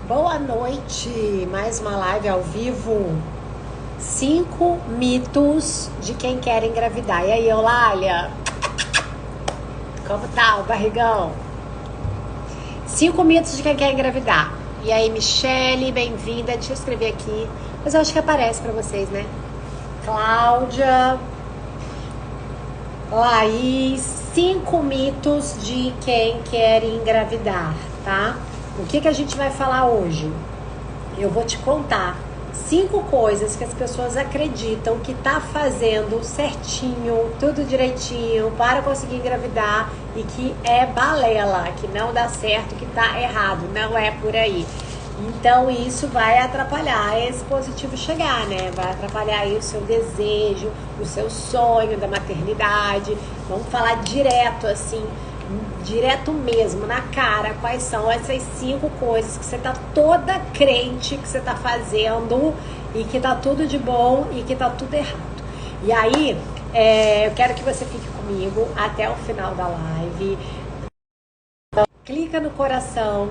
Boa noite, mais uma live ao vivo. 5 mitos de quem quer engravidar. E aí, Eulália? Como tá o barrigão? 5 mitos de quem quer engravidar. E aí, Michele, bem-vinda. Deixa eu escrever aqui. Mas eu acho que aparece pra vocês, né? Cláudia, Laís, 5 mitos de quem quer engravidar, tá? O que a gente vai falar hoje? Eu vou te contar 5 coisas que as pessoas acreditam que tá fazendo certinho, tudo direitinho para conseguir engravidar e que é balela, que não dá certo, que tá errado, não é por aí. Então isso vai atrapalhar esse positivo chegar, né? Vai atrapalhar aí o seu desejo, o seu sonho da maternidade. Vamos falar direto assim, direto mesmo, na cara, quais são essas 5 coisas que você tá toda crente que você tá fazendo e que tá tudo de bom e que tá tudo errado. E aí, eu quero que você fique comigo até o final da live. Clica no coração,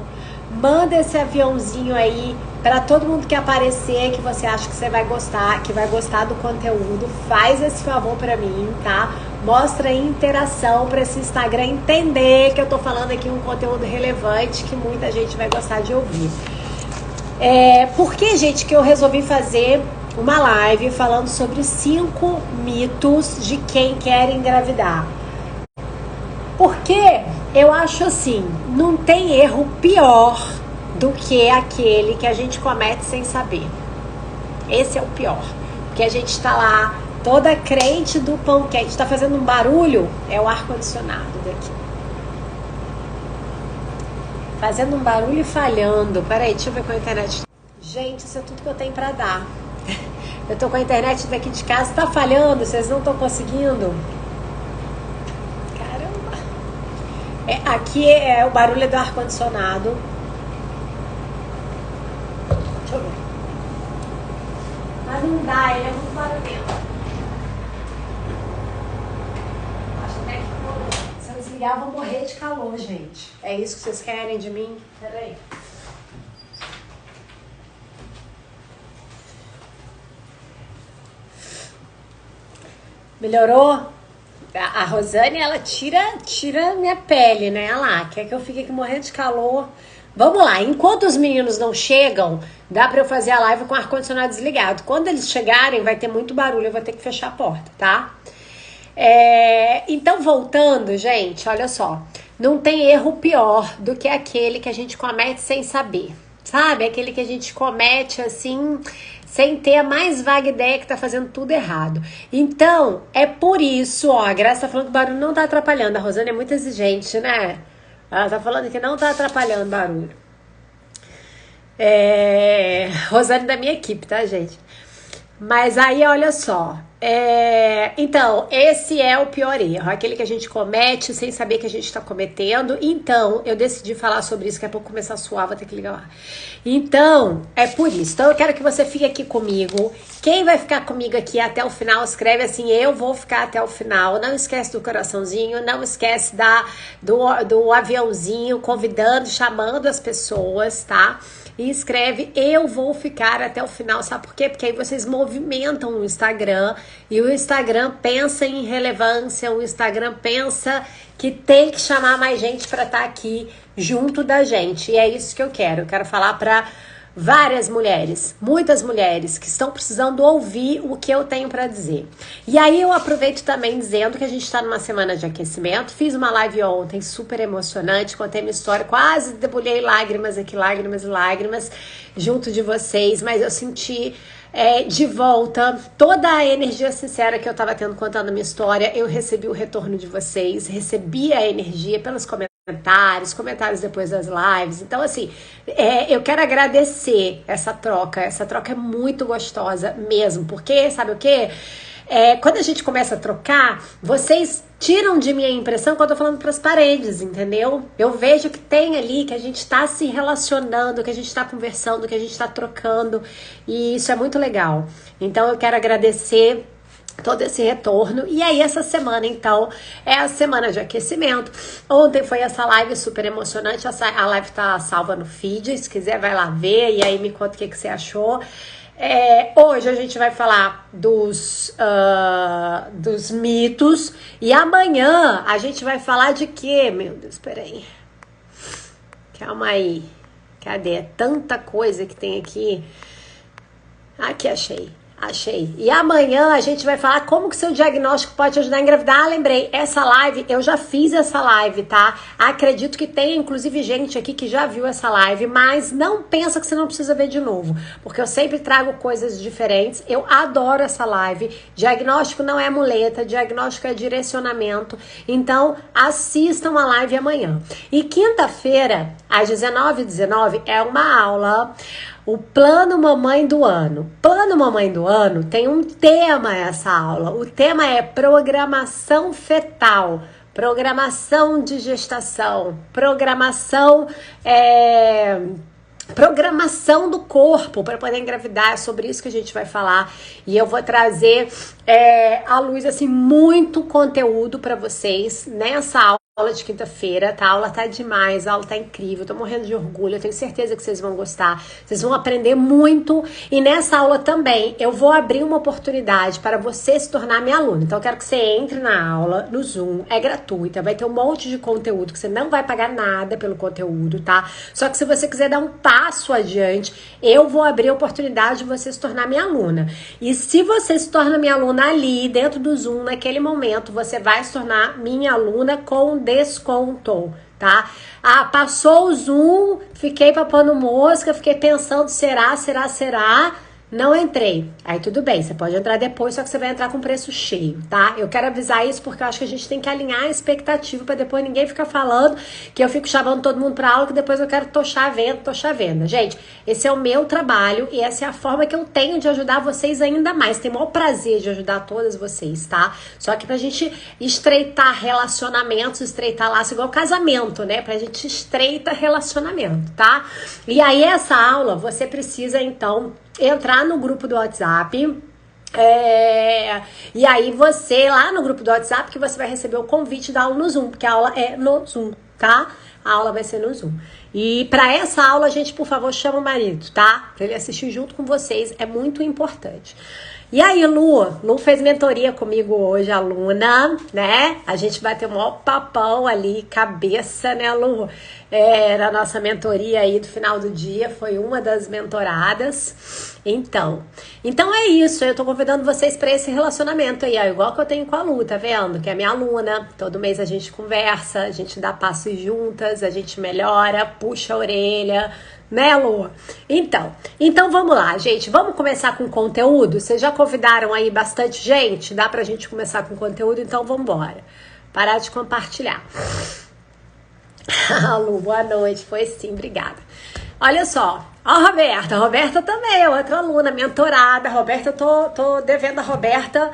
manda esse aviãozinho aí para todo mundo que aparecer, que você acha que você vai gostar, que vai gostar do conteúdo. Faz esse favor para mim, tá? Mostra aí interação para esse Instagram entender que eu tô falando aqui um conteúdo relevante que muita gente vai gostar de ouvir. Por que, gente, que eu resolvi fazer uma live falando sobre 5 mitos de quem quer engravidar? Porque eu acho assim, não tem erro pior do que aquele que a gente comete sem saber. Esse é o pior. Porque a gente tá lá, toda crente do pão quente, tá fazendo um barulho, é o ar-condicionado daqui. Fazendo um barulho e falhando. Peraí, deixa eu ver com a internet. Gente, isso é tudo que eu tenho pra dar. Eu tô com a internet daqui de casa, tá falhando, vocês não estão conseguindo? Aqui é o barulho do ar-condicionado. Deixa eu ver. Mas não dá, ele é muito barulhento. Acho até que se eu desligar, eu vou morrer de calor, gente. É isso que vocês querem de mim? Peraí. Melhorou? A Rosane, ela tira minha pele, né? Ela quer que eu fique aqui morrendo de calor. Vamos lá, enquanto os meninos não chegam, dá pra eu fazer a live com o ar-condicionado desligado. Quando eles chegarem, vai ter muito barulho, eu vou ter que fechar a porta, tá? Então, voltando, gente, olha só. Não tem erro pior do que aquele que a gente comete sem saber. Sabe? Aquele que a gente comete assim, sem ter a mais vaga ideia que tá fazendo tudo errado. Então, é por isso, ó, a Graça tá falando que o barulho não tá atrapalhando. A Rosana é muito exigente, né? Ela tá falando que não tá atrapalhando o barulho. Rosane da minha equipe, tá, gente? Mas aí, olha só. Então, esse é o pior erro. Aquele que a gente comete sem saber que a gente tá cometendo. Então, eu decidi falar sobre isso. Daqui a pouco começar a suar, vou ter que ligar lá. Então, é por isso. Então, eu quero que você fique aqui comigo. Quem vai ficar comigo aqui até o final, escreve assim, eu vou ficar até o final. Não esquece do coraçãozinho, não esquece do aviãozinho, convidando, chamando as pessoas, tá? E escreve, eu vou ficar até o final, sabe por quê? Porque aí vocês movimentam o Instagram e o Instagram pensa em relevância, o Instagram pensa que tem que chamar mais gente para estar aqui junto da gente. E é isso que eu quero falar para várias mulheres, muitas mulheres que estão precisando ouvir o que eu tenho para dizer. E aí eu aproveito também dizendo que a gente está numa semana de aquecimento. Fiz uma live ontem super emocionante, contei minha história, quase debulhei lágrimas aqui, lágrimas e lágrimas junto de vocês, mas eu senti de volta toda a energia sincera que eu tava tendo contando a minha história. Eu recebi o retorno de vocês, recebi a energia pelos comentários depois das lives. Então, assim, eu quero agradecer essa troca. Essa troca é muito gostosa mesmo, porque, sabe o quê? Quando a gente começa a trocar, vocês tiram de mim a impressão que eu tô falando pras paredes, entendeu? Eu vejo que tem ali, que a gente tá se relacionando, que a gente tá conversando, que a gente tá trocando, e isso é muito legal. Então, eu quero agradecer todo esse retorno. E aí essa semana, então, é a semana de aquecimento. Ontem foi essa live super emocionante. A live tá salva no feed. Se quiser, vai lá ver. E aí me conta o que você achou. Hoje a gente vai falar dos mitos. E amanhã a gente vai falar de quê? Meu Deus, peraí. Calma aí. Cadê? É tanta coisa que tem aqui. Aqui, achei. E amanhã a gente vai falar como que o seu diagnóstico pode te ajudar a engravidar. Ah, lembrei, essa live, eu já fiz essa live, tá? Acredito que tem, inclusive, gente aqui que já viu essa live, mas não pensa que você não precisa ver de novo, porque eu sempre trago coisas diferentes. Eu adoro essa live. Diagnóstico não é muleta, diagnóstico é direcionamento. Então, assistam a live amanhã. E quinta-feira, às 19h19, é uma aula... O Plano Mamãe do Ano. Plano Mamãe do Ano tem um tema essa aula. O tema é programação fetal, programação de gestação, programação do corpo para poder engravidar. É sobre isso que a gente vai falar. E eu vou trazer à luz assim muito conteúdo para vocês nessa aula de quinta-feira, tá? A aula tá demais, a aula tá incrível, tô morrendo de orgulho, eu tenho certeza que vocês vão gostar, vocês vão aprender muito. E nessa aula também eu vou abrir uma oportunidade para você se tornar minha aluna. Então eu quero que você entre na aula no Zoom, é gratuita, vai ter um monte de conteúdo que você não vai pagar nada pelo conteúdo, tá? Só que se você quiser dar um passo adiante, eu vou abrir a oportunidade de você se tornar minha aluna. E se você se torna minha aluna ali, dentro do Zoom, naquele momento, você vai se tornar minha aluna com desconto, tá? Ah, passou o Zoom, fiquei papando mosca, fiquei pensando, será? Não entrei. Aí tudo bem, você pode entrar depois, só que você vai entrar com preço cheio, tá? Eu quero avisar isso porque eu acho que a gente tem que alinhar a expectativa pra depois ninguém ficar falando que eu fico chamando todo mundo pra aula que depois eu quero tochar a venda. Gente, esse é o meu trabalho e essa é a forma que eu tenho de ajudar vocês ainda mais. Tenho o maior prazer de ajudar todas vocês, tá? Só que pra gente estreitar relacionamentos, estreitar laço, igual casamento, né? Pra gente estreitar relacionamento, tá? E aí essa aula, você precisa então entrar no grupo do WhatsApp. E aí você, lá no grupo do WhatsApp, que você vai receber o convite da aula no Zoom, porque a aula é no Zoom, tá? A aula vai ser no Zoom. E pra essa aula, gente, por favor, chama o marido, tá? Pra ele assistir junto com vocês, é muito importante. E aí, Lu fez mentoria comigo hoje, aluna, né? A gente bateu um maior papão ali, cabeça, né, Lu? Era a nossa mentoria aí do final do dia, foi uma das mentoradas. Então é isso, eu tô convidando vocês para esse relacionamento aí, ó, igual que eu tenho com a Lu, tá vendo? Que é minha aluna, todo mês a gente conversa, a gente dá passos juntas, a gente melhora, puxa a orelha, né, Lu? Então vamos lá, gente, vamos começar com conteúdo? Vocês já convidaram aí bastante gente? Dá pra gente começar com conteúdo? Então vamos embora. Parar de compartilhar. Lu, boa noite, foi sim, obrigada. Olha só, a Roberta também é outra aluna, mentorada. Roberta, tô devendo a Roberta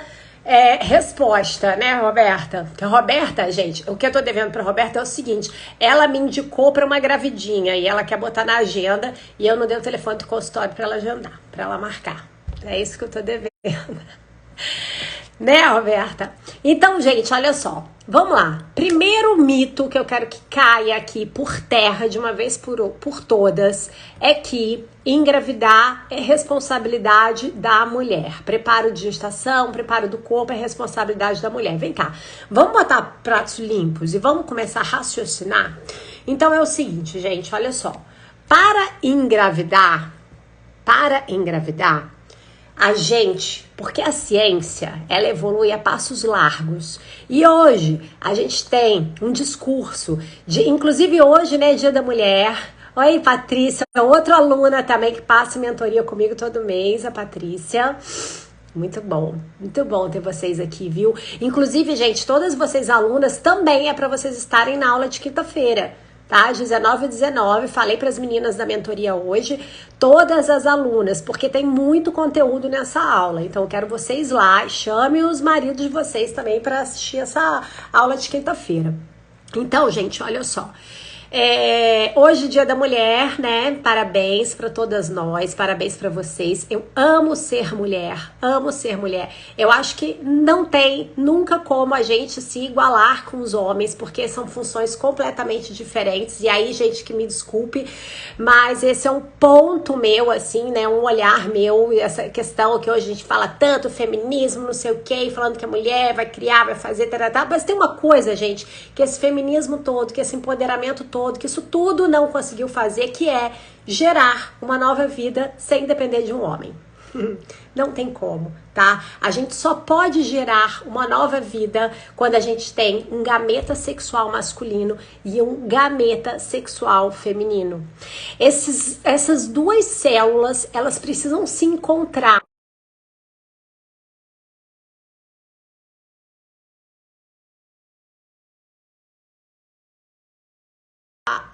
resposta, né, Roberta? Porque a Roberta, gente, o que eu tô devendo pra Roberta é o seguinte: ela me indicou pra uma gravidinha e ela quer botar na agenda e eu não dei o telefone do consultório pra ela agendar, pra ela marcar. É isso que eu tô devendo. Né, Roberta? Então, gente, olha só. Vamos lá. Primeiro mito que eu quero que caia aqui por terra de uma vez por todas é que engravidar é responsabilidade da mulher. Preparo de gestação, preparo do corpo é responsabilidade da mulher. Vem cá, vamos botar pratos limpos e vamos começar a raciocinar? Então é o seguinte, gente, olha só. Para engravidar, a gente, porque a ciência, ela evolui a passos largos. E hoje a gente tem um discurso inclusive hoje, né, Dia da Mulher. Oi, Patrícia, outra aluna também que passa mentoria comigo todo mês, a Patrícia. Muito bom ter vocês aqui, viu? Inclusive, gente, todas vocês alunas também é para vocês estarem na aula de quinta-feira. Tá? 19h19, falei para as meninas da mentoria hoje, todas as alunas, porque tem muito conteúdo nessa aula. Então eu quero vocês lá, chame os maridos de vocês também para assistir essa aula de quinta-feira. Então, gente, olha só. Hoje, Dia da Mulher, né? Parabéns para todas nós, parabéns para vocês. Eu amo ser mulher, amo ser mulher. Eu acho que não tem nunca como a gente se igualar com os homens, porque são funções completamente diferentes. E aí, gente, que me desculpe, mas esse é um ponto meu, assim, né? Um olhar meu, essa questão que hoje a gente fala tanto, feminismo, não sei o quê, falando que a mulher vai criar, vai fazer, tal. Mas tem uma coisa, gente, que esse feminismo todo, que esse empoderamento todo, que isso tudo não conseguiu fazer, que é gerar uma nova vida sem depender de um homem. Não tem como, tá? A gente só pode gerar uma nova vida quando a gente tem um gameta sexual masculino e um gameta sexual feminino. Essas duas células, elas precisam se encontrar.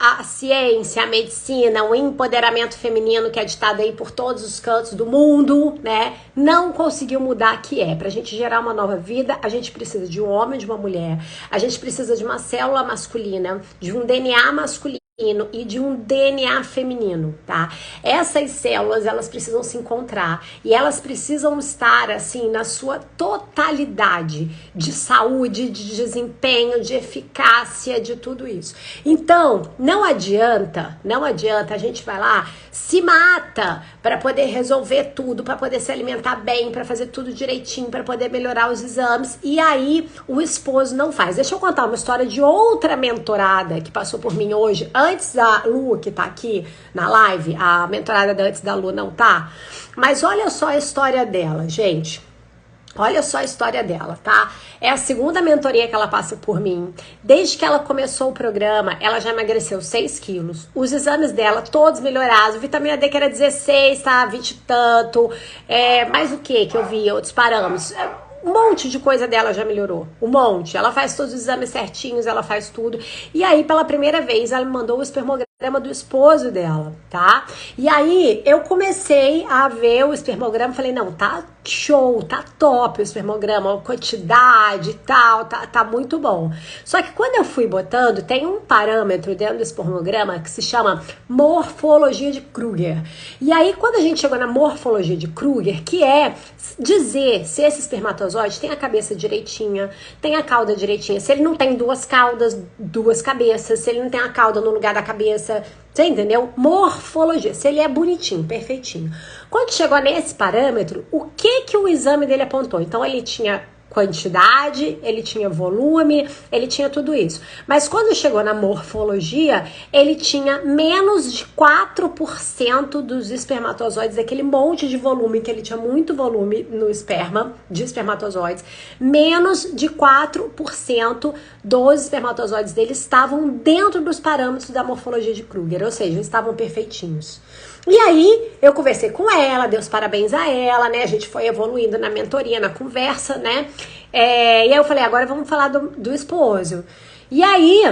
A ciência, a medicina, o empoderamento feminino que é ditado aí por todos os cantos do mundo, né? Não conseguiu mudar que é. Pra gente gerar uma nova vida, a gente precisa de um homem, de uma mulher. A gente precisa de uma célula masculina, de um DNA masculino e de um DNA feminino, tá? Essas células, elas precisam se encontrar e elas precisam estar, assim, na sua totalidade de saúde, de desempenho, de eficácia, de tudo isso. Então, não adianta, a gente vai lá, se mata para poder resolver tudo, para poder se alimentar bem, para fazer tudo direitinho, para poder melhorar os exames, e aí o esposo não faz. Deixa eu contar uma história de outra mentorada que passou por mim hoje, antes da Lu, que tá aqui na live. A mentorada da antes da Lu não tá, mas olha só a história dela, gente. Olha só a história dela, tá? É a segunda mentoria que ela passa por mim. Desde que ela começou o programa, ela já emagreceu 6 quilos. Os exames dela, todos melhorados. Vitamina D que era 16, tá? 20 e tanto. Mais o que eu vi? Outros parâmetros. Um monte de coisa dela já melhorou. Um monte. Ela faz todos os exames certinhos, ela faz tudo. E aí, pela primeira vez, ela me mandou o espermograma do esposo dela, tá? E aí, eu comecei a ver o espermograma, falei, não, tá show, tá top o espermograma, a quantidade e tal, tá muito bom. Só que quando eu fui botando, tem um parâmetro dentro do espermograma que se chama morfologia de Kruger. E aí, quando a gente chegou na morfologia de Kruger, que é dizer se esse espermatozoide tem a cabeça direitinha, tem a cauda direitinha, se ele não tem duas caudas, duas cabeças, se ele não tem a cauda no lugar da cabeça, você entendeu? Morfologia, se ele é bonitinho, perfeitinho. Quando chegou nesse parâmetro, o que o exame dele apontou? Então, ele tinha quantidade, ele tinha volume, ele tinha tudo isso. Mas quando chegou na morfologia, ele tinha menos de 4% dos espermatozoides, aquele monte de volume, que ele tinha muito volume no esperma, de espermatozoides, menos de 4% dos espermatozoides dele estavam dentro dos parâmetros da morfologia de Kruger, ou seja, estavam perfeitinhos. E aí, eu conversei com ela, dei os parabéns a ela, né? A gente foi evoluindo na mentoria, na conversa, né? E aí eu falei, agora vamos falar do esposo. E aí,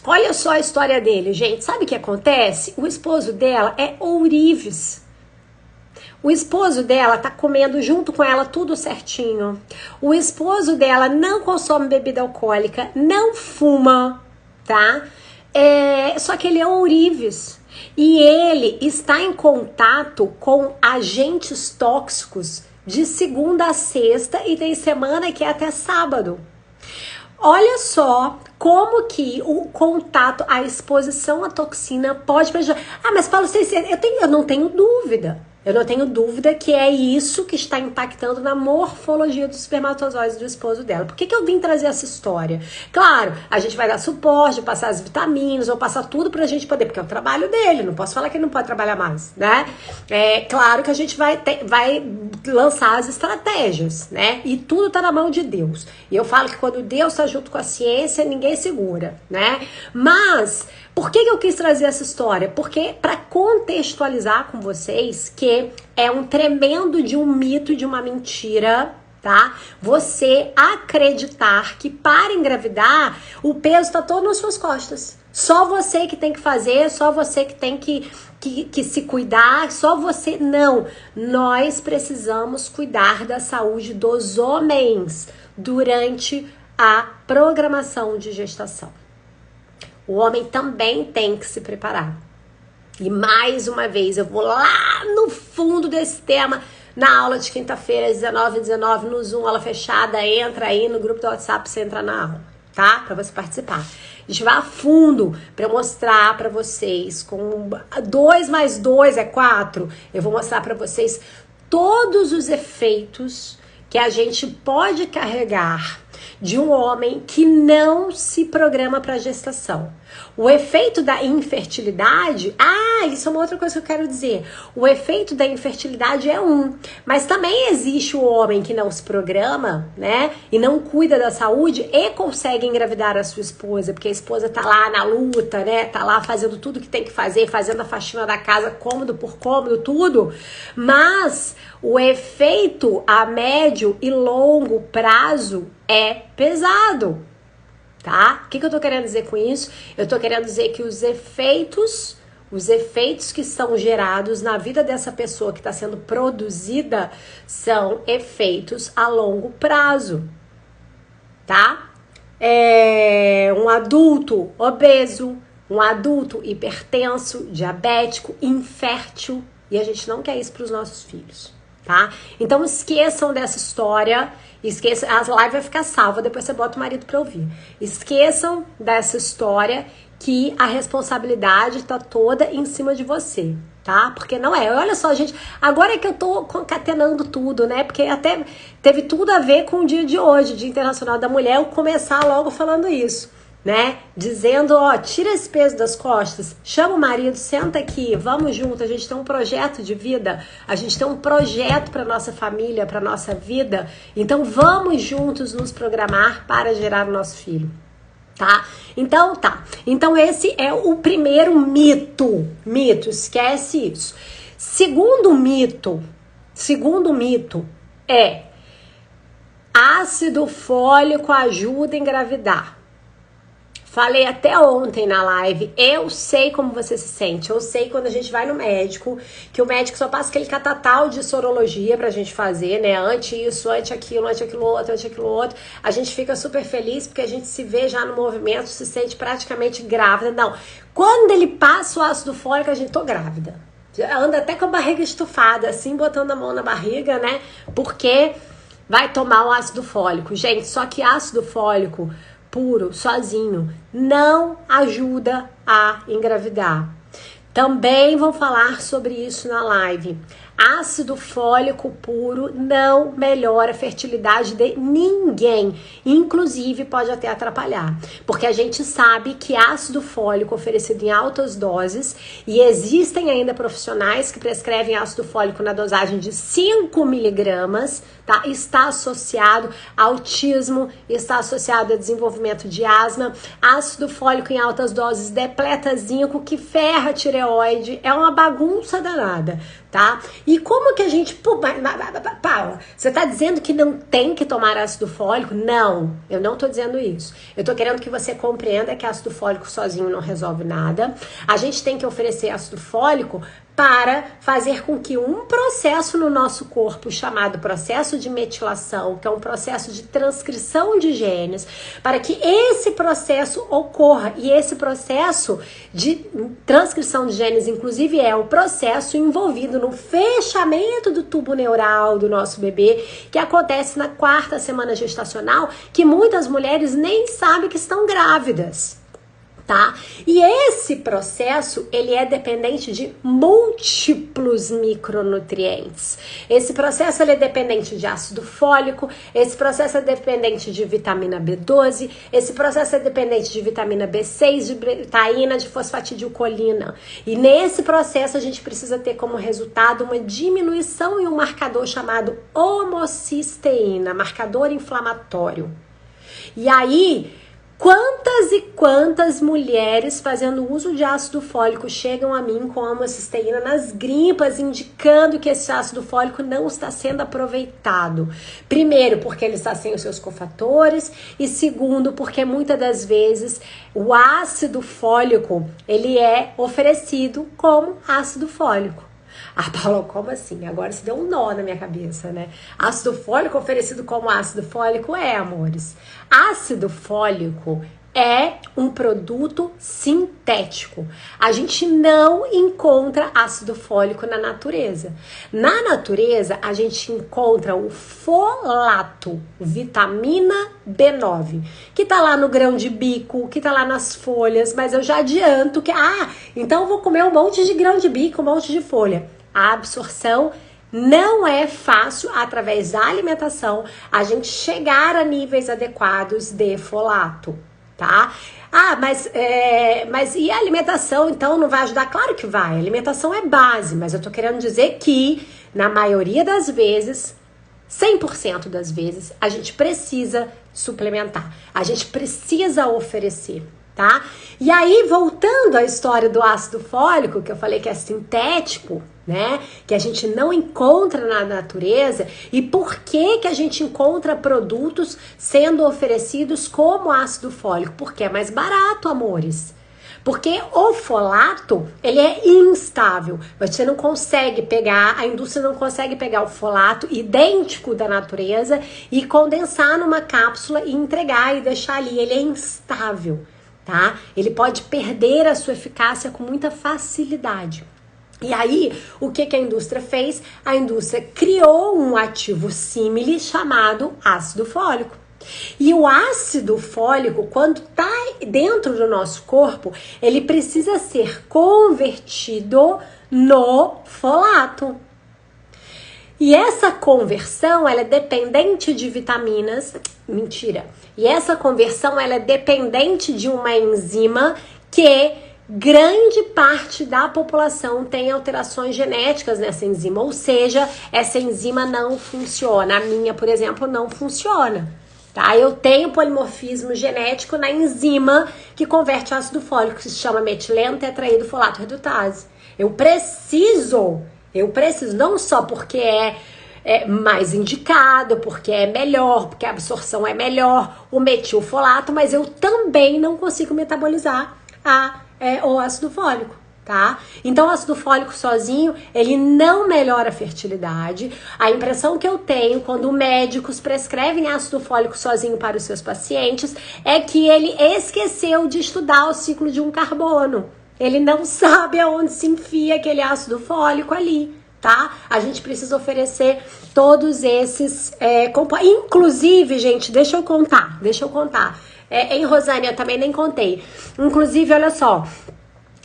olha só a história dele, gente. Sabe o que acontece? O esposo dela é ourives. O esposo dela tá comendo junto com ela tudo certinho. O esposo dela não consome bebida alcoólica, não fuma, tá? Só que ele é ourives. E ele está em contato com agentes tóxicos de segunda a sexta e tem semana que é até sábado. Olha só como que o contato, a exposição à toxina pode prejudicar. Ah, mas Paulo, eu não tenho dúvida. Eu não tenho dúvida que é isso que está impactando na morfologia dos espermatozoides do esposo dela. Por que eu vim trazer essa história? Claro, a gente vai dar suporte, passar as vitaminas, ou passar tudo pra gente poder, porque é o trabalho dele, não posso falar que ele não pode trabalhar mais, né? Claro que a gente vai lançar as estratégias, né? E tudo tá na mão de Deus. E eu falo que quando Deus tá junto com a ciência, ninguém segura, né? Mas por que eu quis trazer essa história? Porque para contextualizar com vocês que é um tremendo de um mito, de uma mentira, tá? Você acreditar que para engravidar o peso tá todo nas suas costas. Só você que tem que fazer, só você que tem que se cuidar, só você. Não, nós precisamos cuidar da saúde dos homens durante a programação de gestação. o homem também tem que se preparar. E mais uma vez, eu vou lá no fundo desse tema, na aula de quinta-feira, às 19h19, no Zoom, aula fechada, entra aí no grupo do WhatsApp, você entra na aula, tá? Pra você participar. A gente vai a fundo pra eu mostrar pra vocês, com 2 mais 2 é 4, eu vou mostrar pra vocês todos os efeitos que a gente pode carregar de um homem que não se programa para gestação. O efeito da infertilidade, isso é uma outra coisa que eu quero dizer. O efeito da infertilidade é mas também existe o homem que não se programa, né, e não cuida da saúde e consegue engravidar a sua esposa, porque a esposa tá lá na luta, né, tá lá fazendo tudo que tem que fazer, fazendo a faxina da casa, cômodo por cômodo, tudo, mas o efeito a médio e longo prazo é pesado, tá? O que eu tô querendo dizer com isso? Eu tô querendo dizer que os efeitos que são gerados na vida dessa pessoa que está sendo produzida são efeitos a longo prazo, tá? Um adulto obeso, um adulto hipertenso, diabético, infértil, e a gente não quer isso para os nossos filhos, tá? Então esqueçam dessa história, a live vai ficar salva, depois você bota o marido pra ouvir. Esqueçam dessa história que a responsabilidade tá toda em cima de você, tá? Porque não é. Olha só, gente, agora é que eu tô concatenando tudo, né? Porque até teve tudo a ver com o dia de hoje, Dia Internacional da Mulher, eu começar logo falando isso, né? Dizendo, tira esse peso das costas, chama o marido, senta aqui, vamos junto, a gente tem um projeto de vida, a gente tem um projeto para nossa família, para nossa vida, então vamos juntos nos programar para gerar o nosso filho, tá? Então esse é o primeiro mito, esquece isso. Segundo mito é ácido fólico ajuda a engravidar. Falei até ontem na live, eu sei como você se sente, eu sei quando a gente vai no médico, que o médico só passa aquele catatal de sorologia pra gente fazer, né, ante isso, ante aquilo outro, a gente fica super feliz porque a gente se vê já no movimento, se sente praticamente grávida. Não, quando ele passa o ácido fólico, a gente tô grávida, anda até com a barriga estufada, assim, botando a mão na barriga, né, porque vai tomar o ácido fólico. Gente, só que ácido fólico puro, sozinho, não ajuda a engravidar. Também vou falar sobre isso na live. Ácido fólico puro não melhora a fertilidade de ninguém, inclusive pode até atrapalhar, porque a gente sabe que ácido fólico oferecido em altas doses, e existem ainda profissionais que prescrevem ácido fólico na dosagem de 5 miligramas, tá? Está associado a autismo, está associado a desenvolvimento de asma. Ácido fólico em altas doses depleta zinco, que ferra a tireoide, é uma bagunça danada, tá? E como que a gente... Paula, você tá dizendo que não tem que tomar ácido fólico? Não, eu não tô dizendo isso. Eu tô querendo que você compreenda que ácido fólico sozinho não resolve nada. A gente tem que oferecer ácido fólico para fazer com que um processo no nosso corpo chamado processo de metilação, que é um processo de transcrição de genes, para que esse processo ocorra. E esse processo de transcrição de genes, inclusive, é o processo envolvido no fechamento do tubo neural do nosso bebê, que acontece na 4ª semana gestacional, que muitas mulheres nem sabem que estão grávidas. Tá? E esse processo, ele é dependente de múltiplos micronutrientes. Esse processo, ele é dependente de ácido fólico, esse processo é dependente de vitamina B12, esse processo é dependente de vitamina B6, de betaína, de fosfatidilcolina. E nesse processo a gente precisa ter como resultado uma diminuição em um marcador chamado homocisteína, marcador inflamatório. E aí, quantas e quantas mulheres fazendo uso de ácido fólico chegam a mim com a homocisteína nas grimpas, indicando que esse ácido fólico não está sendo aproveitado. Primeiro, porque ele está sem os seus cofatores, e segundo, porque muitas das vezes o ácido fólico, ele é oferecido como ácido fólico. Ah, Paula, como assim? Agora se deu um nó na minha cabeça, né? Ácido fólico oferecido como ácido fólico amores. Ácido fólico é um produto sintético. A gente não encontra ácido fólico na natureza. Na natureza, a gente encontra o folato, vitamina B9, que tá lá no grão de bico, que tá lá nas folhas, mas eu já adianto que, então eu vou comer um monte de grão de bico, um monte de folha. A absorção não é fácil, através da alimentação, a gente chegar a níveis adequados de folato. Tá? Mas e a alimentação, então, não vai ajudar? Claro que vai, a alimentação é base, mas eu tô querendo dizer que, na maioria das vezes, 100% das vezes, a gente precisa suplementar, a gente precisa oferecer, tá? E aí, voltando à história do ácido fólico, que eu falei que é sintético, né? Que a gente não encontra na natureza, e por que que a gente encontra produtos sendo oferecidos como ácido fólico? Porque é mais barato, amores. Porque o folato, ele é instável. Você não consegue pegar, a indústria não consegue pegar o folato idêntico da natureza e condensar numa cápsula e entregar e deixar ali. Ele é instável, tá? Ele pode perder a sua eficácia com muita facilidade. E aí, o que a indústria fez? A indústria criou um ativo símile chamado ácido fólico. E o ácido fólico, quando está dentro do nosso corpo, ele precisa ser convertido no folato. E essa conversão, ela é dependente de vitaminas. Mentira. E essa conversão, ela é dependente de uma enzima que grande parte da população tem alterações genéticas nessa enzima, ou seja, essa enzima não funciona. A minha, por exemplo, não funciona, tá? Eu tenho polimorfismo genético na enzima que converte ácido fólico, que se chama metileno tetraído folato redutase. Eu preciso, não só porque é mais indicado, porque é melhor, porque a absorção é melhor, o metilfolato, mas eu também não consigo metabolizar o ácido fólico, tá? Então, o ácido fólico sozinho, ele não melhora a fertilidade. A impressão que eu tenho quando médicos prescrevem ácido fólico sozinho para os seus pacientes é que ele esqueceu de estudar o ciclo de um carbono. Ele não sabe aonde se enfia aquele ácido fólico ali, tá? A gente precisa oferecer todos esses compostos. Inclusive, gente, deixa eu contar. Em Rosânia, eu também nem contei. Inclusive, olha só,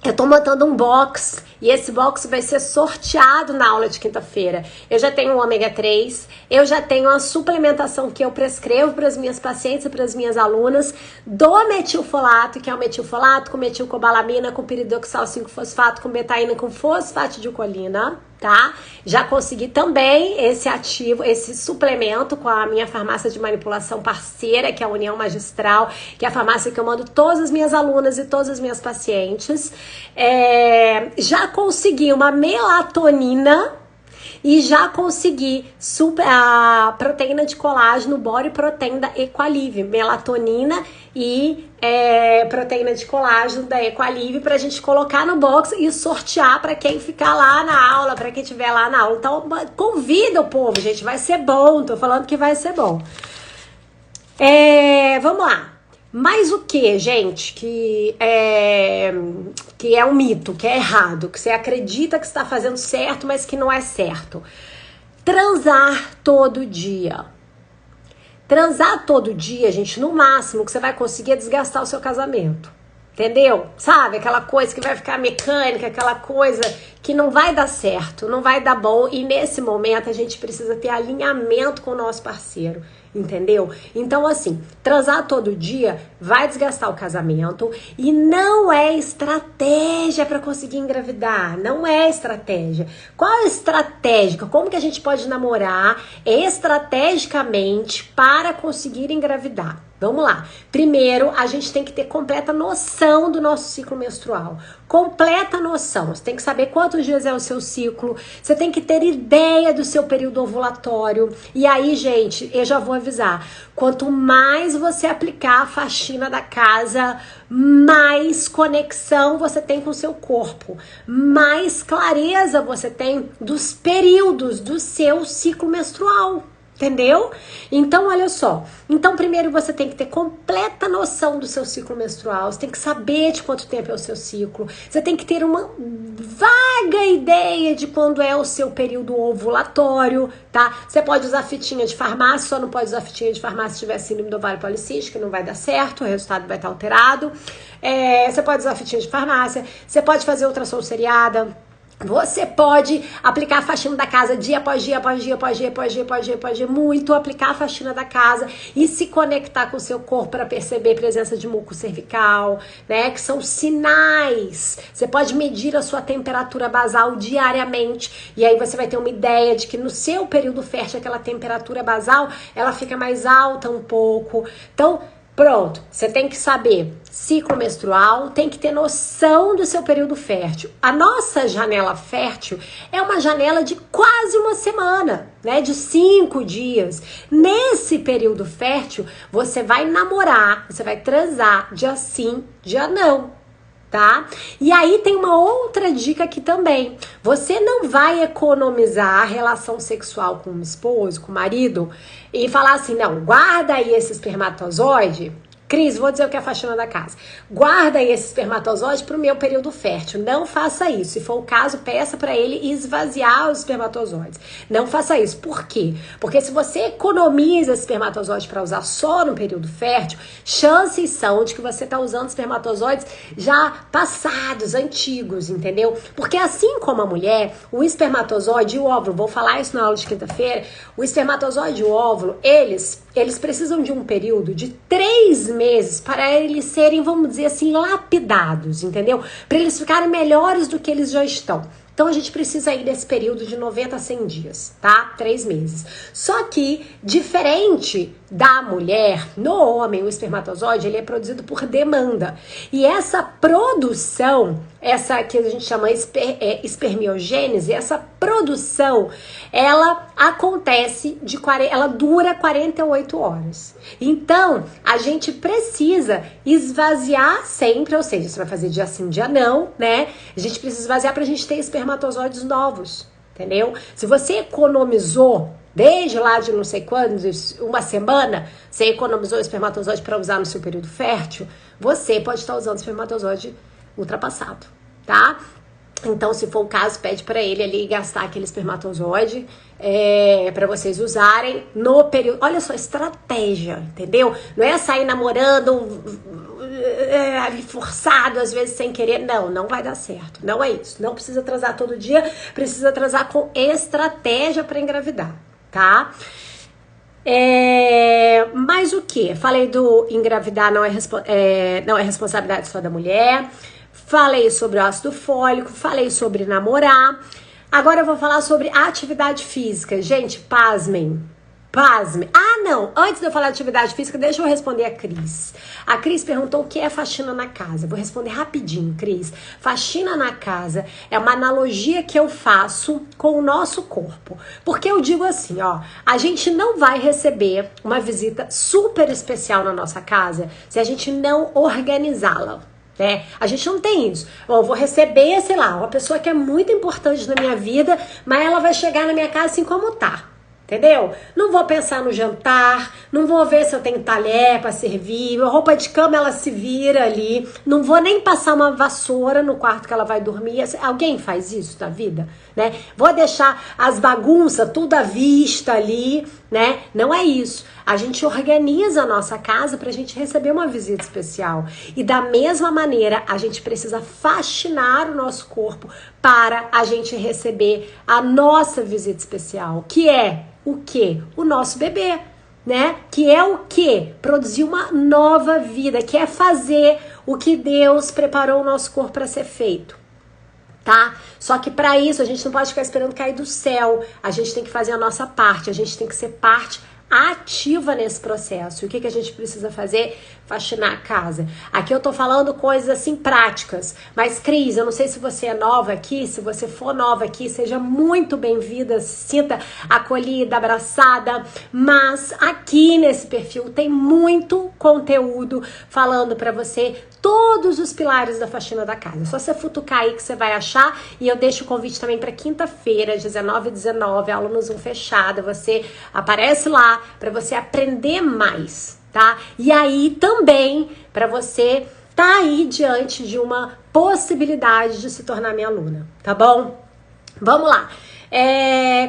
eu tô montando um box e esse box vai ser sorteado na aula de quinta-feira. Eu já tenho o ômega 3, eu já tenho a suplementação que eu prescrevo para as minhas pacientes e para as minhas alunas do metilfolato, que é o metilfolato com metilcobalamina, com piridoxal 5-fosfato, com betaína, com fosfatidilcolina, tá? Já consegui também esse ativo, esse suplemento com a minha farmácia de manipulação parceira, que é a União Magistral, que é a farmácia que eu mando todas as minhas alunas e todas as minhas pacientes. Já consegui uma melatonina e já consegui a proteína de colágeno, Body Protein da Equalive, melatonina e proteína de colágeno da Equalive, pra gente colocar no box e sortear pra quem ficar lá na aula, pra quem estiver lá na aula. Então, convida o povo, gente, vai ser bom, tô falando que vai ser bom. Vamos lá. Mas o que, gente, que é um mito, que é errado, que você acredita que está fazendo certo, mas que não é certo? Transar todo dia. Transar todo dia, gente, no máximo que você vai conseguir é desgastar o seu casamento. Entendeu? Sabe? Aquela coisa que vai ficar mecânica, aquela coisa que não vai dar certo, não vai dar bom. E nesse momento a gente precisa ter alinhamento com o nosso parceiro. Entendeu? Então, assim, transar todo dia vai desgastar o casamento e não é estratégia para conseguir engravidar. Não é estratégia. Qual é a estratégia? Como que a gente pode namorar estrategicamente para conseguir engravidar? Vamos lá. Primeiro, a gente tem que ter completa noção do nosso ciclo menstrual. Completa noção. Você tem que saber quantos dias é o seu ciclo. Você tem que ter ideia do seu período ovulatório. E aí, gente, eu já vou avisar. Quanto mais você aplicar a faxina da casa, mais conexão você tem com o seu corpo. Mais clareza você tem dos períodos do seu ciclo menstrual. Entendeu? Então, olha só. Então, primeiro você tem que ter completa noção do seu ciclo menstrual. Você tem que saber de quanto tempo é o seu ciclo. Você tem que ter uma vaga ideia de quando é o seu período ovulatório, tá? Você pode usar fitinha de farmácia, só não pode usar fitinha de farmácia se tiver síndrome do ovário policístico, que não vai dar certo, o resultado vai estar alterado. Você pode usar fitinha de farmácia, você pode fazer ultrassom seriada. Você pode aplicar a faxina da casa dia após dia, após dia, após dia, após dia, após dia, após dia, muito aplicar a faxina da casa e se conectar com o seu corpo para perceber presença de muco cervical, né? Que são sinais. Você pode medir a sua temperatura basal diariamente e aí você vai ter uma ideia de que no seu período fértil aquela temperatura basal, ela fica mais alta um pouco. Então, pronto, você tem que saber ciclo menstrual, tem que ter noção do seu período fértil. A nossa janela fértil é uma janela de quase uma semana, né? De 5 dias. Nesse período fértil, você vai namorar, você vai transar dia sim, dia não. Tá? E aí tem uma outra dica aqui também. Você não vai economizar a relação sexual com o esposo, com o marido, e falar assim, não, guarda aí esse espermatozoide. Cris, vou dizer o que é a faxina da casa. Guarda aí esse espermatozoide pro meu período fértil. Não faça isso. Se for o caso, peça para ele esvaziar os espermatozoides. Não faça isso. Por quê? Porque se você economiza esse espermatozoide para usar só no período fértil, chances são de que você tá usando espermatozoides já passados, antigos, entendeu? Porque assim como a mulher, o espermatozoide e o óvulo, vou falar isso na aula de quinta-feira, o espermatozoide e o óvulo, eles precisam de um período de 3 meses para eles serem, vamos dizer assim, lapidados, entendeu? Para eles ficarem melhores do que eles já estão. Então, a gente precisa ir nesse período de 90 a 100 dias, tá? 3 meses. Só que, diferente da mulher, no homem, o espermatozoide, ele é produzido por demanda. E essa produção, essa que a gente chama espermiogênese, essa produção, ela acontece, ela dura 48 horas. Então, a gente precisa esvaziar sempre, ou seja, você vai fazer dia sim, dia não, né? A gente precisa esvaziar pra gente ter espermatozoides novos, entendeu? Se você economizou desde lá de não sei quantos, uma semana, você economizou o espermatozoide para usar no seu período fértil, você pode estar usando espermatozoide ultrapassado, tá? Então, se for o caso, pede para ele ali gastar aquele espermatozoide para vocês usarem no período. Olha só, estratégia, entendeu? Não é sair namorando forçado, às vezes sem querer. Não vai dar certo. Não é isso. Não precisa atrasar todo dia, precisa atrasar com estratégia para engravidar, tá? Mas o que? Falei do engravidar não é responsabilidade só da mulher. Falei sobre o ácido fólico, falei sobre namorar. Agora eu vou falar sobre atividade física. Gente, pasmem. Ah, não. Antes de eu falar de atividade física, deixa eu responder a Cris. A Cris perguntou o que é faxina na casa. Vou responder rapidinho, Cris. Faxina na casa é uma analogia que eu faço com o nosso corpo. Porque eu digo assim, ó, a gente não vai receber uma visita super especial na nossa casa se a gente não organizá-la. Né? A gente não tem isso. Eu vou receber, sei lá, uma pessoa que é muito importante na minha vida, mas ela vai chegar na minha casa assim como tá. Entendeu? Não vou pensar no jantar, não vou ver se eu tenho talher pra servir, roupa de cama ela se vira ali, não vou nem passar uma vassoura no quarto que ela vai dormir. Alguém faz isso na vida, né? Vou deixar as bagunças tudo à vista ali, né? Não é isso. A gente organiza a nossa casa pra gente receber uma visita especial. E da mesma maneira, a gente precisa faxinar o nosso corpo para a gente receber a nossa visita especial, que é o quê? O nosso bebê, né? Que é o quê? Produzir uma nova vida, que é fazer o que Deus preparou o nosso corpo para ser feito. Tá? Só que para isso a gente não pode ficar esperando cair do céu. A gente tem que fazer a nossa parte, a gente tem que ser parte ativa nesse processo. E o que a gente precisa fazer? Faxinar a casa. Aqui eu tô falando coisas assim práticas, mas Cris, eu não sei se você é nova aqui, se você for nova aqui, seja muito bem-vinda, se sinta acolhida, abraçada, mas aqui nesse perfil tem muito conteúdo falando pra você todos os pilares da faxina da casa. É só você futucar aí que você vai achar. E eu deixo o convite também para quinta-feira, 19h19, aula no Zoom fechada. Você aparece lá para você aprender mais, tá? E aí também para você tá aí diante de uma possibilidade de se tornar minha aluna, tá bom? Vamos lá.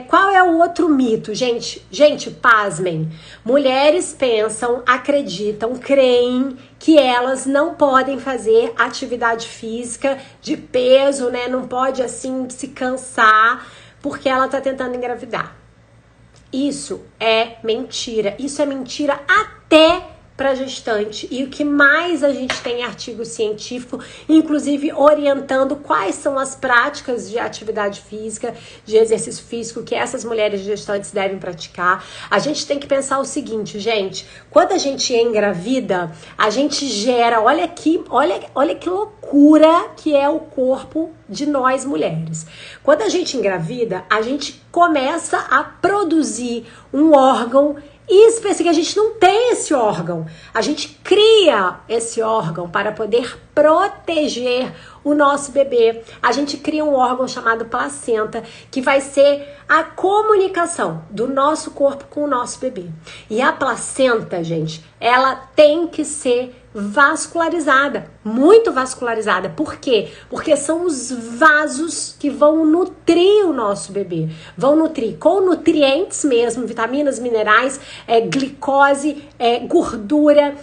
Qual é o outro mito, gente? Gente, pasmem. Mulheres pensam, acreditam, creem que elas não podem fazer atividade física de peso, né? Não pode, assim, se cansar porque ela tá tentando engravidar. Isso é mentira. Isso é mentira até para gestante, e o que mais a gente tem artigo científico, inclusive orientando quais são as práticas de atividade física, de exercício físico que essas mulheres gestantes devem praticar. A gente tem que pensar o seguinte, gente, quando a gente engravida, a gente gera, olha que loucura que é o corpo de nós mulheres. Quando a gente engravida, a gente começa a produzir um órgão específico. A gente não tem esse órgão. A gente cria esse órgão para poder proteger o nosso bebê. A gente cria um órgão chamado placenta, que vai ser a comunicação do nosso corpo com o nosso bebê. E a placenta, gente, ela tem que ser vascularizada, muito vascularizada. Por quê? Porque são os vasos que vão nutrir o nosso bebê. Vão nutrir com nutrientes mesmo, vitaminas, minerais, glicose, gordura,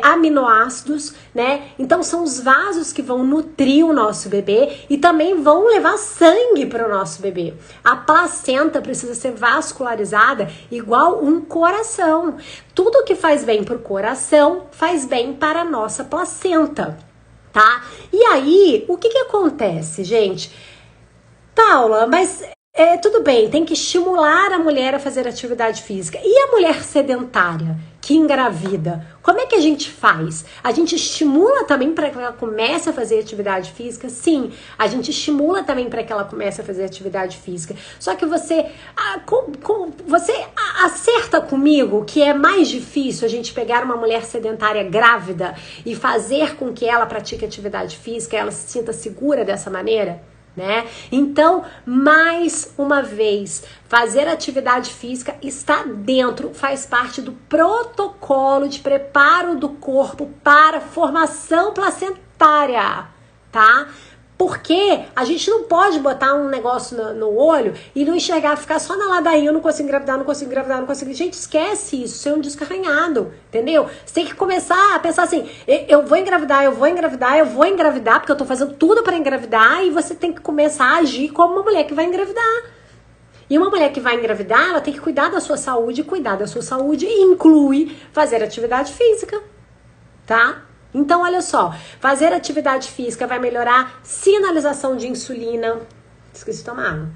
aminoácidos, né? Então são os vasos que vão nutrir o nosso bebê e também vão levar sangue para o nosso bebê. A placenta precisa ser vascularizada igual um coração. Tudo que faz bem para o coração faz bem para a nossa placenta, tá? E aí, o que acontece, gente? Paula, mas tudo bem, tem que estimular a mulher a fazer atividade física. E a mulher sedentária que engravida? Como é que a gente faz? A gente estimula também para que ela comece a fazer atividade física? Sim, a gente estimula também para que ela comece a fazer atividade física. Só que você acerta comigo que é mais difícil a gente pegar uma mulher sedentária grávida e fazer com que ela pratique atividade física, ela se sinta segura dessa maneira? Né? Então, mais uma vez, fazer atividade física está dentro, faz parte do protocolo de preparo do corpo para formação placentária, tá? Porque a gente não pode botar um negócio no olho e não enxergar, ficar só na ladainha, eu não consigo engravidar, não consigo engravidar, não consigo. Gente, esquece isso, isso é um disco arranhado, entendeu? Você tem que começar a pensar assim, eu vou engravidar, porque eu tô fazendo tudo para engravidar, e você tem que começar a agir como uma mulher que vai engravidar. E uma mulher que vai engravidar, ela tem que cuidar da sua saúde, e cuidar da sua saúde inclui fazer atividade física, tá? Então, olha só, fazer atividade física vai melhorar sinalização de insulina. Esqueci de tomar água.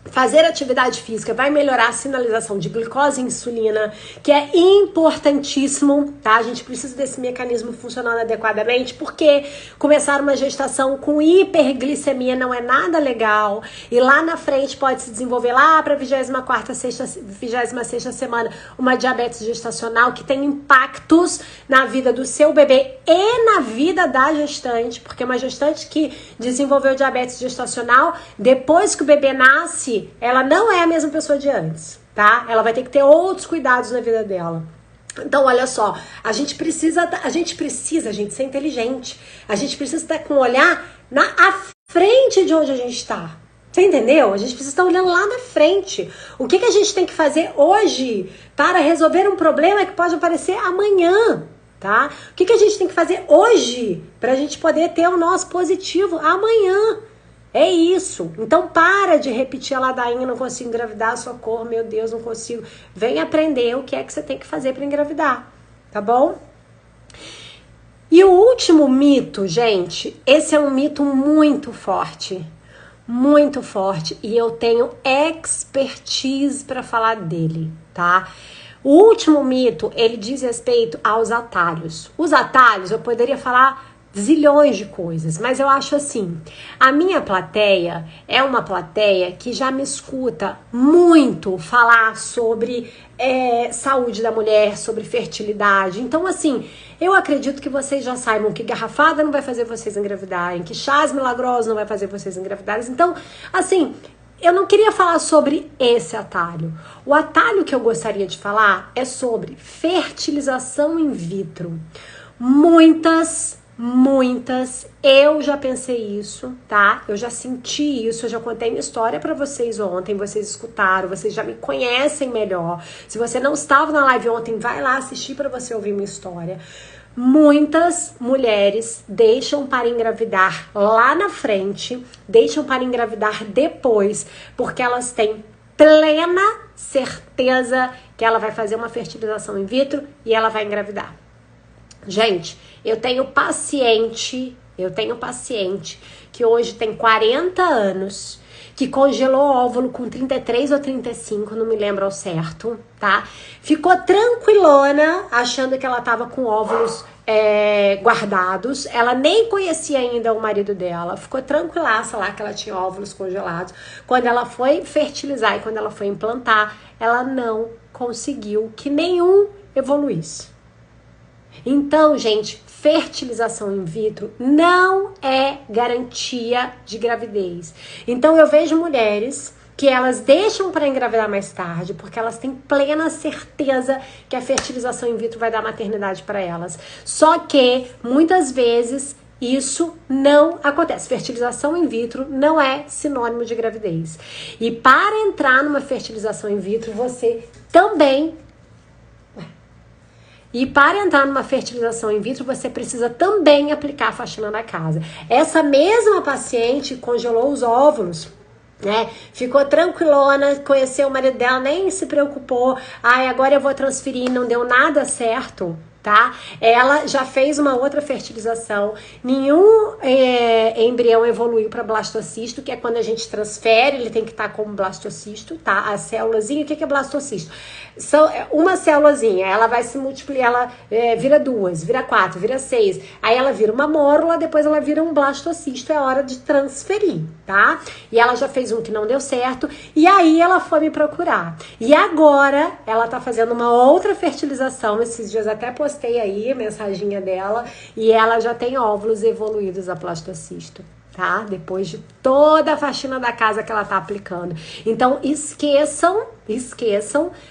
Fazer atividade física vai melhorar a sinalização de glicose e insulina, que é importantíssimo, tá? A gente precisa desse mecanismo funcionando adequadamente, porque começar uma gestação com hiperglicemia não é nada legal, e lá na frente pode se desenvolver lá para 26ª semana uma diabetes gestacional que tem impactos na vida do seu bebê e na vida da gestante, porque uma gestante que desenvolveu diabetes gestacional, depois que o bebê nasce, ela não é a mesma pessoa de antes, tá? Ela vai ter que ter outros cuidados na vida dela. Então, olha só, a gente precisa, gente, ser inteligente. A gente precisa estar com o olhar à frente de onde a gente está. Você entendeu? A gente precisa estar olhando lá na frente. O que a gente tem que fazer hoje para resolver um problema que pode aparecer amanhã, tá? O que a gente tem que fazer hoje para a gente poder ter o nosso positivo amanhã? É isso. Então para de repetir a ladainha, não consigo engravidar, socorro, meu Deus, não consigo. Vem aprender o que é que você tem que fazer para engravidar, tá bom? E o último mito, gente, esse é um mito muito forte, e eu tenho expertise para falar dele, tá? O último mito, ele diz respeito aos atalhos. Os atalhos, eu poderia falar zilhões de coisas, mas eu acho assim, a minha plateia é uma plateia que já me escuta muito falar sobre saúde da mulher, sobre fertilidade. Então, assim, eu acredito que vocês já saibam que garrafada não vai fazer vocês engravidarem, que chás milagrosos não vai fazer vocês engravidarem. Então, assim, eu não queria falar sobre esse atalho. O atalho que eu gostaria de falar é sobre fertilização in vitro. Muitas, eu já pensei isso, tá? Eu já senti isso, eu já contei minha história pra vocês ontem, vocês escutaram, vocês já me conhecem melhor. Se você não estava na live ontem, vai lá assistir pra você ouvir minha história. Muitas mulheres deixam para engravidar lá na frente, deixam para engravidar depois, porque elas têm plena certeza que ela vai fazer uma fertilização in vitro e ela vai engravidar. Gente, eu tenho paciente que hoje tem 40 anos, que congelou óvulo com 33 ou 35, não me lembro ao certo, tá? Ficou tranquilona, achando que ela tava com óvulos guardados. Ela nem conhecia ainda o marido dela. Ficou tranquilaça lá que ela tinha óvulos congelados. Quando ela foi fertilizar e quando ela foi implantar, ela não conseguiu que nenhum evoluísse. Então, gente, fertilização in vitro não é garantia de gravidez. Então, eu vejo mulheres que elas deixam para engravidar mais tarde, porque elas têm plena certeza que a fertilização in vitro vai dar maternidade para elas. Só que, muitas vezes, isso não acontece. Fertilização in vitro não é sinônimo de gravidez. E para entrar numa fertilização in vitro, você também... E para entrar numa fertilização in vitro, você precisa também aplicar a faxina na casa. Essa mesma paciente congelou os óvulos, né? Ficou tranquilona, conheceu o marido dela, nem se preocupou. Ai, agora eu vou transferir, não deu nada certo, tá? Ela já fez uma outra fertilização, nenhum embrião evoluiu para blastocisto, que é quando a gente transfere, ele tem que estar como blastocisto, tá? A célulazinha, o que é blastocisto? Uma célulazinha, ela vai se multiplicar, ela vira 2, vira 4, vira 6, aí ela vira uma mórula, depois ela vira um blastocisto, é hora de transferir, tá? E ela já fez um que não deu certo, e aí ela foi me procurar. E agora, ela tá fazendo uma outra fertilização, esses dias até postei aí a mensaginha dela, e ela já tem óvulos evoluídos a blastocisto, tá? Depois de toda a faxina da casa que ela tá aplicando. Então, esqueçam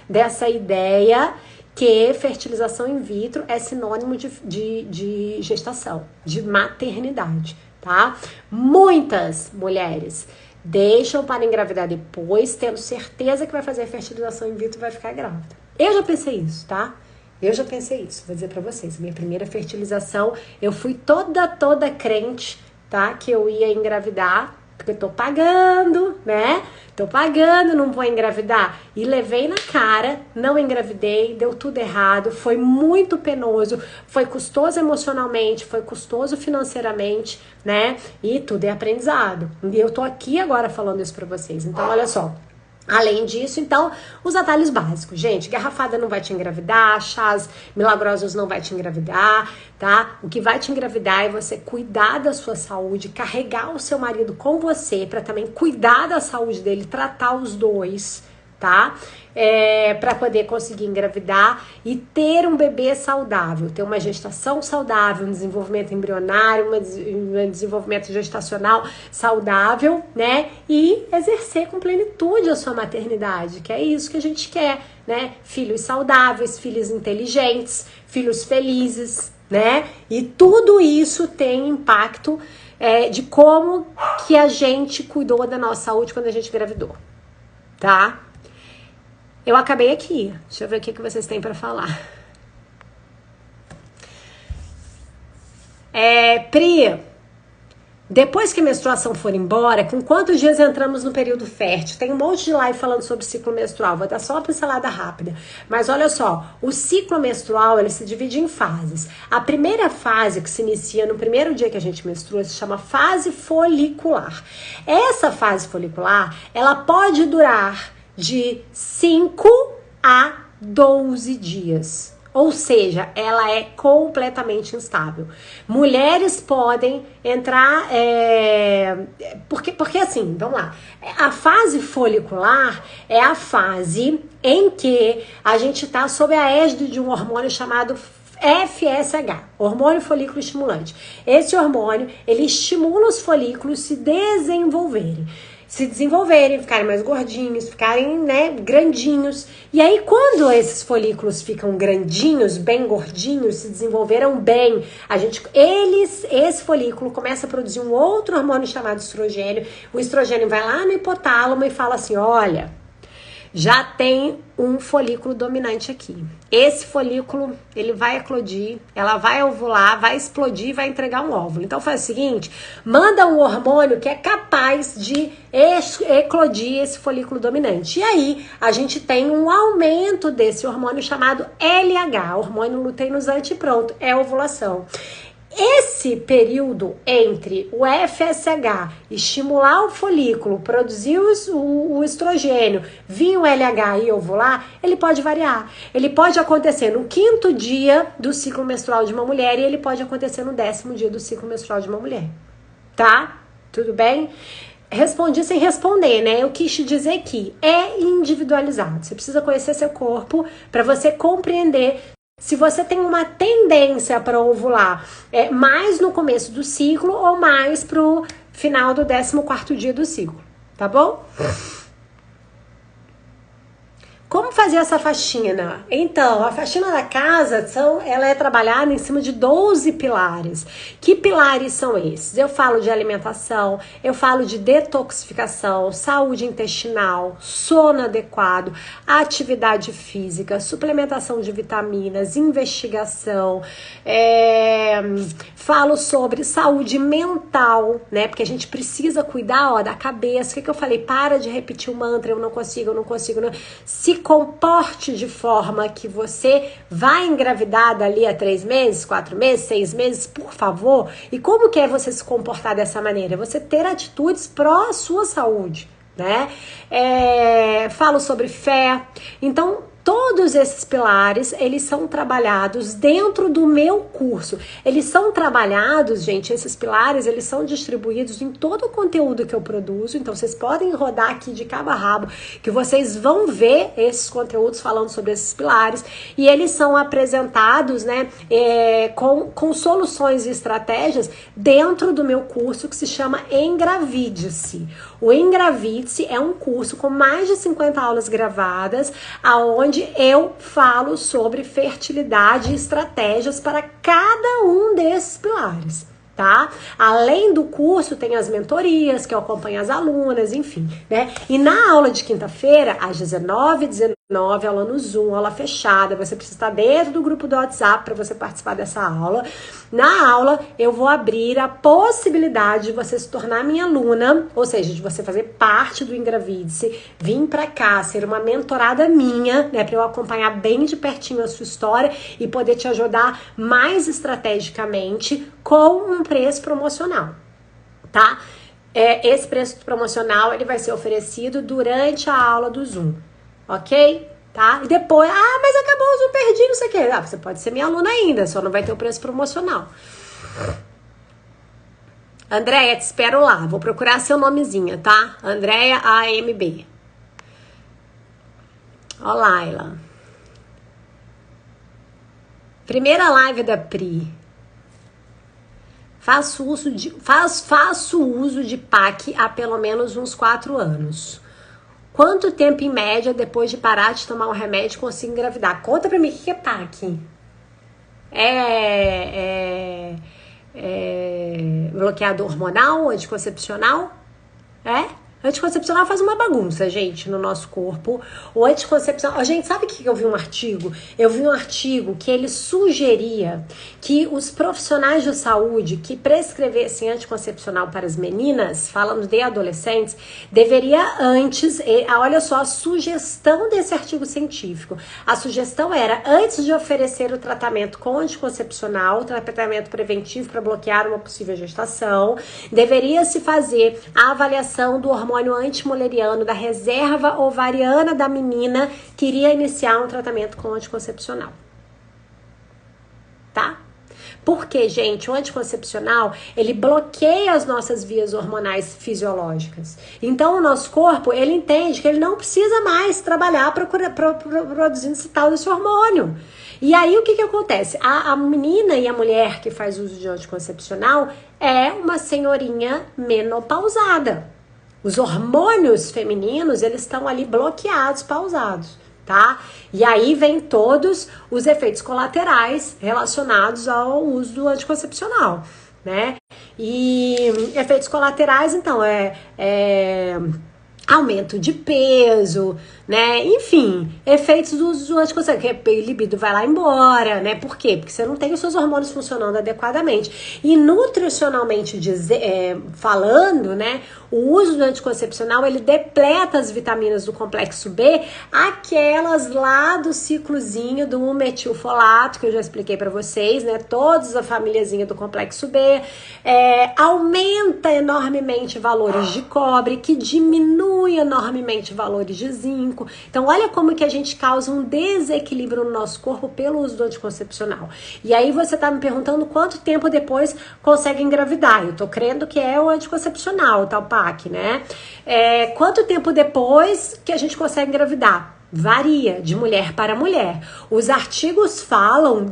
dessa ideia que fertilização in vitro é sinônimo de gestação, de maternidade, tá? Muitas mulheres deixam para engravidar depois, tendo certeza que vai fazer a fertilização in vitro e vai ficar grávida. Eu já pensei isso, tá? Eu já pensei isso, vou dizer pra vocês. Minha primeira fertilização, eu fui toda crente, tá? Que eu ia engravidar, porque eu tô pagando, né? Tô pagando, não vou engravidar. E levei na cara, não engravidei, deu tudo errado, foi muito penoso, foi custoso emocionalmente, foi custoso financeiramente, né? E tudo é aprendizado. E eu tô aqui agora falando isso pra vocês. Então, olha só. Além disso, então, os atalhos básicos. Gente, garrafada não vai te engravidar, chás milagrosos não vai te engravidar, tá? O que vai te engravidar é você cuidar da sua saúde, carregar o seu marido com você para também cuidar da saúde dele, tratar os dois, tá? Para poder conseguir engravidar e ter um bebê saudável, ter uma gestação saudável, um desenvolvimento embrionário, um desenvolvimento gestacional saudável, né? E exercer com plenitude a sua maternidade, que é isso que a gente quer, né? Filhos saudáveis, filhos inteligentes, filhos felizes, né? E tudo isso tem impacto de como que a gente cuidou da nossa saúde quando a gente engravidou, tá? Eu acabei aqui. Deixa eu ver o que vocês têm pra falar. Pri, depois que a menstruação for embora, com quantos dias entramos no período fértil? Tem um monte de live falando sobre ciclo menstrual. Vou dar só uma pincelada rápida. Mas olha só, o ciclo menstrual, ele se divide em fases. A primeira fase, que se inicia no primeiro dia que a gente menstrua, se chama fase folicular. Essa fase folicular, ela pode durar de 5 a 12 dias, Ou seja, ela é completamente instável. Mulheres podem entrar. Porque assim, vamos lá. A fase folicular é a fase em que a gente está sob a égide de um hormônio chamado FSH, hormônio folículo estimulante. Esse hormônio, ele estimula os folículos se desenvolverem, ficarem mais gordinhos, ficarem, né, grandinhos. E aí, quando esses folículos ficam grandinhos, bem gordinhos, se desenvolveram bem, esse folículo começa a produzir um outro hormônio chamado estrogênio. O estrogênio vai lá no hipotálamo e fala assim, olha, já tem um folículo dominante aqui. Esse folículo, ele vai eclodir, ela vai ovular, vai explodir e vai entregar um óvulo. Então faz o seguinte, manda um hormônio que é capaz de eclodir esse folículo dominante. E aí, a gente tem um aumento desse hormônio chamado LH, hormônio luteinosante, e pronto, é ovulação. Esse período entre o FSH estimular o folículo, produzir o estrogênio, vir o LH e ovular, ele pode variar. Ele pode acontecer no 5º dia do ciclo menstrual de uma mulher e ele pode acontecer no 10º dia do ciclo menstrual de uma mulher. Tá? Tudo bem? Respondi sem responder, né? Eu quis te dizer que é individualizado. Você precisa conhecer seu corpo para você compreender se você tem uma tendência para ovular mais no começo do ciclo ou mais pro final do 14º dia do ciclo, tá bom? Como fazer essa faxina? Então, a faxina da casa, ela é trabalhada em cima de 12 pilares. Que pilares são esses? Eu falo de alimentação, eu falo de detoxificação, saúde intestinal, sono adequado, atividade física, suplementação de vitaminas, investigação, falo sobre saúde mental, né? Porque a gente precisa cuidar, da cabeça. O que eu falei? Para de repetir o mantra, eu não consigo. Se comporte de forma que você vai engravidar dali a 3 meses, 4 meses, 6 meses, por favor. E como que é você se comportar dessa maneira? Você ter atitudes pró sua saúde, né? Falo sobre fé. Então, todos esses pilares, eles são trabalhados dentro do meu curso. Eles são trabalhados, gente, esses pilares, eles são distribuídos em todo o conteúdo que eu produzo. Então, vocês podem rodar aqui de cabo a rabo, que vocês vão ver esses conteúdos falando sobre esses pilares. E eles são apresentados, né, com soluções e estratégias dentro do meu curso que se chama Engravide-se. O Engravide-se é um curso com mais de 50 aulas gravadas, aonde eu falo sobre fertilidade e estratégias para cada um desses pilares, tá? Além do curso, tem as mentorias, que eu acompanho as alunas, enfim, né? E na aula de quinta-feira, às 19h19, aula no Zoom, aula fechada, você precisa estar dentro do grupo do WhatsApp para você participar dessa aula. Na aula, eu vou abrir a possibilidade de você se tornar minha aluna, ou seja, de você fazer parte do Engravide-se, vir para cá, ser uma mentorada minha, né, para eu acompanhar bem de pertinho a sua história e poder te ajudar mais estrategicamente com um preço promocional, tá? Esse preço promocional, ele vai ser oferecido durante a aula do Zoom, ok? Tá? E depois, mas acabou o Zoom, perdi, não sei o que. Você pode ser minha aluna ainda, só não vai ter o preço promocional. Andréia, te espero lá. Vou procurar seu nomezinho, tá? Andréia AMB. Ó, Laila. Primeira live da Pri. Faço uso de PAC há pelo menos uns 4 anos. Quanto tempo, em média, depois de parar de tomar um remédio, consigo engravidar? Conta pra mim o que é PAC. Bloqueador hormonal, anticoncepcional? Anticoncepcional faz uma bagunça, gente, no nosso corpo. O anticoncepcional... Gente, sabe o que eu vi um artigo? Eu vi um artigo que ele sugeria que os profissionais de saúde que prescrevessem anticoncepcional para as meninas, falando de adolescentes, deveria antes... Olha só a sugestão desse artigo científico. A sugestão era, antes de oferecer o tratamento com anticoncepcional, o tratamento preventivo para bloquear uma possível gestação, deveria se fazer a avaliação do hormônio antimoleriano, da reserva ovariana da menina que iria iniciar um tratamento com anticoncepcional. Porque, gente, o anticoncepcional, ele bloqueia as nossas vias hormonais fisiológicas. Então, o nosso corpo, ele entende que ele não precisa mais trabalhar produzindo esse tal desse hormônio. E aí, o que acontece? A menina e a mulher que faz uso de anticoncepcional é uma senhorinha menopausada. Os hormônios femininos, eles estão ali bloqueados, pausados, tá? E aí vem todos os efeitos colaterais relacionados ao uso do anticoncepcional, né? E efeitos colaterais, então, aumento de peso, né? Enfim, efeitos do anticoncepcional, que a libido vai lá embora, né? Por quê? Porque você não tem os seus hormônios funcionando adequadamente. E nutricionalmente falando, né? O uso do anticoncepcional, ele depleta as vitaminas do complexo B, aquelas lá do ciclozinho do metilfolato, que eu já expliquei pra vocês, né? Todas a famíliazinha do complexo B. Aumenta enormemente valores de cobre, que diminui enormemente valores de zinco. Então, olha como que a gente causa um desequilíbrio no nosso corpo pelo uso do anticoncepcional. E aí você tá me perguntando quanto tempo depois consegue engravidar. Eu tô crendo que é o anticoncepcional, tá, o PAC, né? Quanto tempo depois que a gente consegue engravidar? Varia de mulher para mulher. Os artigos falam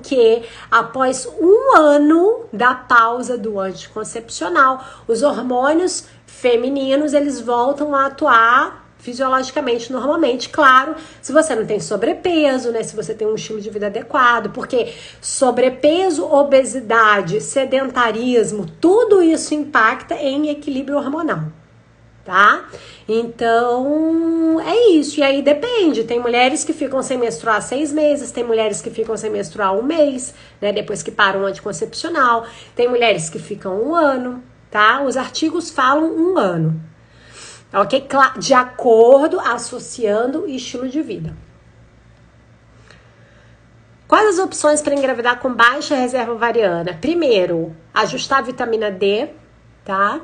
que após um ano da pausa do anticoncepcional, os hormônios femininos, eles voltam a atuar fisiologicamente, normalmente, claro, se você não tem sobrepeso, né, se você tem um estilo de vida adequado, porque sobrepeso, obesidade, sedentarismo, tudo isso impacta em equilíbrio hormonal, tá? Então, é isso. E aí depende. Tem mulheres que ficam sem menstruar 6 meses, tem mulheres que ficam sem menstruar 1 mês, né? Depois que param o anticoncepcional. Tem mulheres que ficam 1 ano, tá? Os artigos falam 1 ano. Ok? De acordo, associando o estilo de vida. Quais as opções para engravidar com baixa reserva ovariana? Primeiro, ajustar a vitamina D, tá?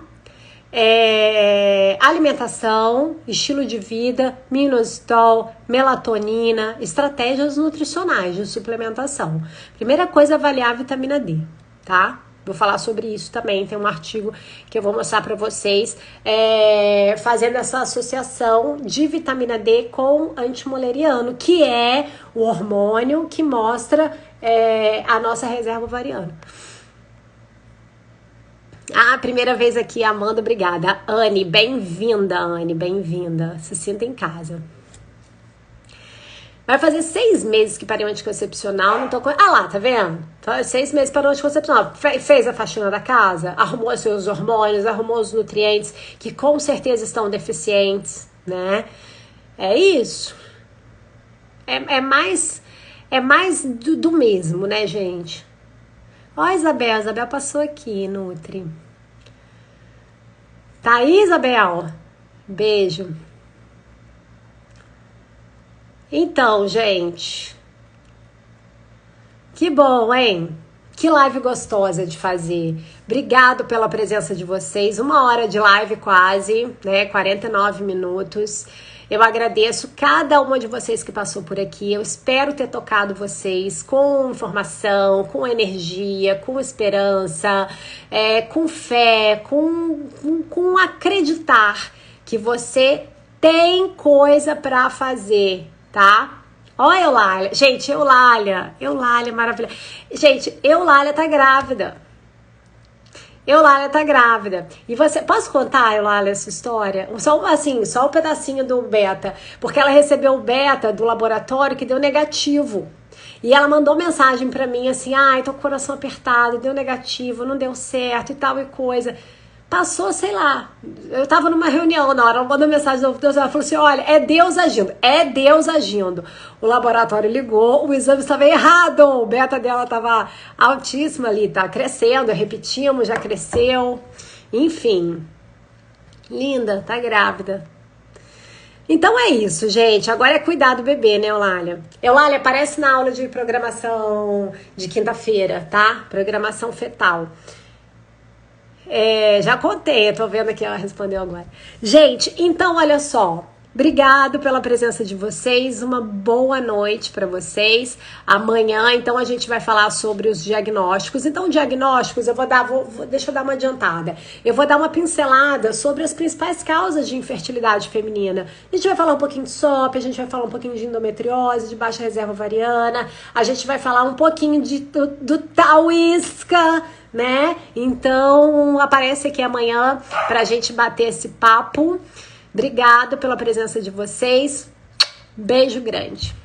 Alimentação, estilo de vida, minoxidil, melatonina, estratégias nutricionais de suplementação. Primeira coisa, avaliar a vitamina D, tá? Vou falar sobre isso também, tem um artigo que eu vou mostrar para vocês, fazendo essa associação de vitamina D com antimoleriano, que é o hormônio que mostra a nossa reserva ovariana. Primeira vez aqui, Amanda, obrigada. Anne, bem-vinda, Anne, bem-vinda. Se sinta em casa. Vai fazer 6 meses que parei o anticoncepcional, não tô com... lá, tá vendo? 6 meses parou o anticoncepcional. Fez a faxina da casa, arrumou os seus hormônios, arrumou os nutrientes, que com certeza estão deficientes, né? É isso. É mais do mesmo, né, gente? Ó, Isabel passou aqui, Nutri. Tá aí, Isabel? Beijo. Então, gente, que bom, hein? Que live gostosa de fazer. Obrigado pela presença de vocês. 1 hora de live quase, né? 49 minutos. Eu agradeço cada uma de vocês que passou por aqui. Eu espero ter tocado vocês com informação, com energia, com esperança, com fé, com acreditar que você tem coisa pra fazer, tá? Ó, Eulália. Gente, Eulália maravilhosa. Gente, Eulália tá grávida. Eulália tá grávida. E você... Posso contar, Eulália, essa história? Só um pedacinho do beta. Porque ela recebeu o beta do laboratório que deu negativo. E ela mandou mensagem pra mim assim, tô com o coração apertado, deu negativo, não deu certo e tal e coisa. Passou, sei lá, eu tava numa reunião na hora, ela mandou mensagem do Deus, ela falou assim, olha, é Deus agindo. O laboratório ligou, o exame estava errado, o beta dela tava altíssimo ali, tá crescendo, repetimos, já cresceu, enfim. Linda, tá grávida. Então é isso, gente, agora é cuidar do bebê, né, Eulália? Eulália, aparece na aula de programação de quinta-feira, tá? Programação fetal. Já contei, eu tô vendo aqui, ela respondeu agora. Gente, então olha só, Obrigado pela presença de vocês, uma boa noite para vocês. Amanhã, então, a gente vai falar sobre os diagnósticos. Então, diagnósticos, deixa eu dar uma adiantada. Eu vou dar uma pincelada sobre as principais causas de infertilidade feminina. A gente vai falar um pouquinho de SOP, a gente vai falar um pouquinho de endometriose, de baixa reserva ovariana, a gente vai falar um pouquinho do Taoísca, né? Então, aparece aqui amanhã pra gente bater esse papo. Obrigado pela presença de vocês. Beijo grande.